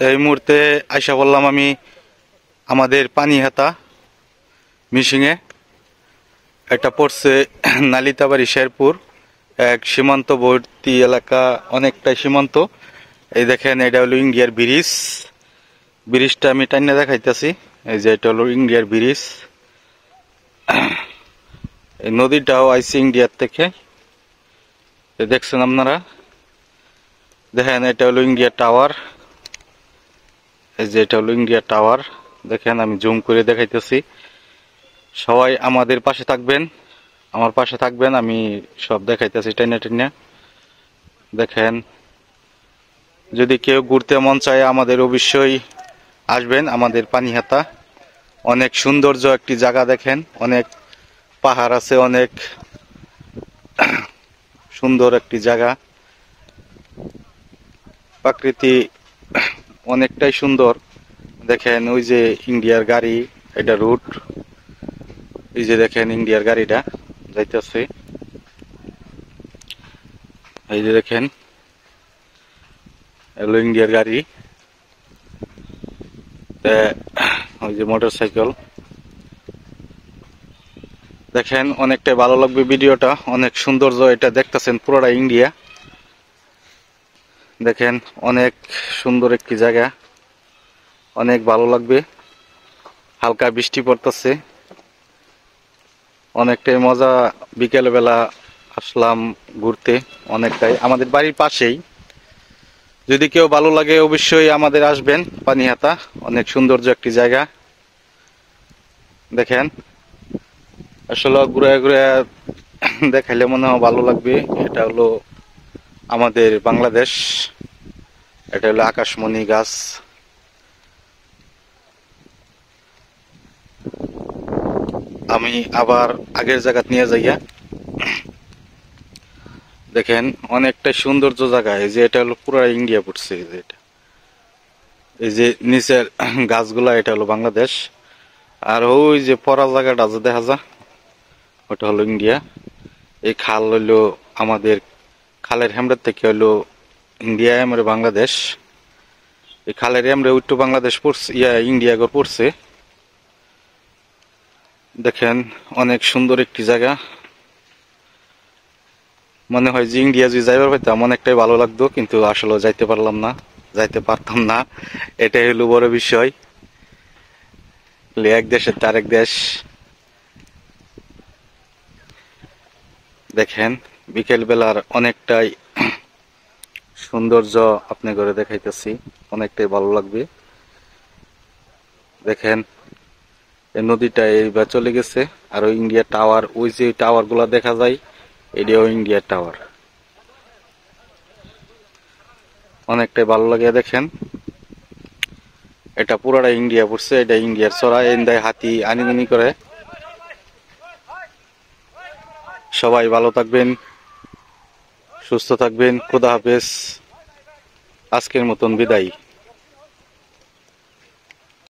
এই মুহূর্তে আইসা বললাম আমি আমাদের পানিহাতা মিশিংয়ে। এটা পড়ছে নালিতাবাড়ি শেরপুর, এক সীমান্তবর্তী এলাকা, অনেকটাই সীমান্ত। এই দেখেন, এটা হলো ইন্ডিয়ার ব্রিজ। ব্রিজটা আমি টাইনা দেখাইতেছি। এই যে এটা হলো ইন্ডিয়ার ব্রিজ। এই নদীটাও আইসি ইন্ডিয়ার থেকে, দেখছেন আপনারা। দেখেন, এটা হলো ইন্ডিয়া টাওয়ার। এই যে এটা হলো ইন্ডিয়া টাওয়ার। দেখেন, আমি জুম করে দেখাইতেছি। সবাই আমাদের পাশে থাকবেন, আমার পাশে থাকবেন। আমি সব দেখাইতেছি টাইনা টাইনা। দেখেন, যদি কেউ ঘুরতে মন চায় আমাদের অবশ্যই আসবেন আমাদের পানিহাতা। অনেক সৌন্দর্য একটি জায়গা। দেখেন, অনেক পাহাড় আছে, অনেক সুন্দর একটি জায়গা। প্রকৃতি অনেকটাই সুন্দর। দেখেন, ওই যে ইন্ডিয়ার গাড়ি, এটা রুট। এই যে দেখেন, ইন্ডিয়ার গাড়িটা যাইতেছে। এই যে দেখেন, এগুলো ইন্ডিয়ার গাড়ি। ওই যে মোটর সাইকেল। দেখেন, অনেকটাই ভালো লাগবে ভিডিওটা। অনেক সৌন্দর্য, এটা দেখতেছেন পুরোটা ইন্ডিয়া। দেখেন, অনেক সুন্দর একটি জায়গা, অনেক ভালো লাগবে। হালকা বৃষ্টি পড়তেছে, অনেকটাই মজা। বিকেল বেলা আসলাম ঘুরতে, অনেকটাই আমাদের বাড়ির পাশেই। যদি কেউ ভালো লাগে অবশ্যই আমাদের আসবেন পানিহাতা। অনেক সৌন্দর্য একটি জায়গা। দেখেন, আসলে ঘুরে ঘুরে দেখাইলে মনে হয় ভালো লাগবে। এটা হলো আমাদের বাংলাদেশ। এটা হলো আকাশমণি গাছ। আমি আবার আগের জায়গা নিয়ে যাইয়া। দেখেন, অনেকটা সৌন্দর্য জায়গা। এই যে এটা হলো পুরো ইন্ডিয়া পড়ছে। এই যে এটা, এই যে নিচের গাছগুলা, এটা হলো বাংলাদেশ। আর ওই যে পড়া জায়গাটা যে দেখা যায়, ওটা হলো ইন্ডিয়া। এই খাল হইলো আমাদের, খালের হেমড়ার থেকে হইলো ইন্ডিয়া এমরে বাংলাদেশ। এই খালের এমরে উত্তর বাংলাদেশ পড়ছে, ইন্ডিয়া গড় পড়ছে। দেখেন, অনেক সুন্দর একটি জায়গা। মনে হয় যে ইন্ডিয়া যদি যাইবার পাইতাম অনেকটাই ভালো লাগতো, কিন্তু আসলে যাইতে পারলাম না, যাইতে পারতাম না। এটাই হলো বড় বিষয়। এক দেশের তো আরেক দেশ। দেখেন, বিকেল বেলার অনেকটাই সৌন্দর্য আপনি করে দেখাইতেছি, অনেকটাই ভালো লাগবে। দেখেন, এই নদীটা এইবার চলে গেছে। আর ওই ইন্ডিয়া টাওয়ার, ওই যে টাওয়ার গুলা দেখা যায়, এটাও ইন্ডিয়া টাওয়ার। অনেকটাই ভালো লাগে। দেখেন, এটা পুরাটা ইন্ডিয়া পড়ছে। এটা ইন্ডিয়ার চড়া, এন্দায় হাতি আনিমুনি করে। সবাই ভালো থাকবেন, সুস্থ থাকবেন। খোদা হাফেজ। আজকের মতন বিদায়।